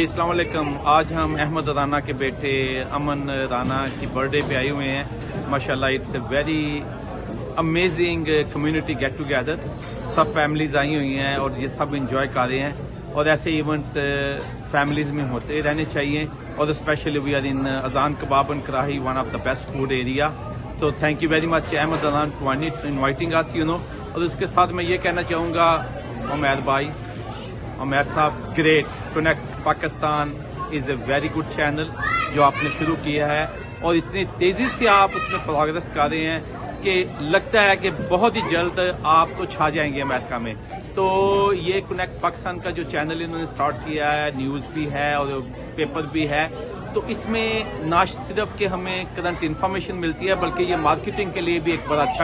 जी अस्सलाम वालेकुम। आज हम अहमद राना के बेटे अमन राना की बर्थडे पे आए हुए हैं। माशाल्लाह it's a very amazing community get together. सब फैमिलीज आई हुई हैं और ये सब इंजॉय कर रहे हैं और ऐसे इवेंट फैमिलीज में होते रहने चाहिए। और specially we are in Ajan kebab and karahi, one of the best food area. तो thank you very much Ahmed Rana for inviting us, you know. और उसके साथ मैं ये कहना चाहूँगा उमैर भाई, उमैर साहब, great. Connect Pakistan is a very good channel जो आपने शुरू किया है और इतनी तेज़ी से आप उसमें प्रोग्रेस कर रहे हैं कि लगता है कि बहुत ही जल्द आप तो छा जाएंगे अमेरिका में। तो ये कनेक्ट पाकिस्तान का जो चैनल इन्होंने स्टार्ट किया है, न्यूज़ भी है और पेपर भी है, तो इसमें ना सिर्फ कि हमें करंट इन्फॉर्मेशन मिलती है बल्कि ये मार्केटिंग के लिए भी एक बड़ा अच्छा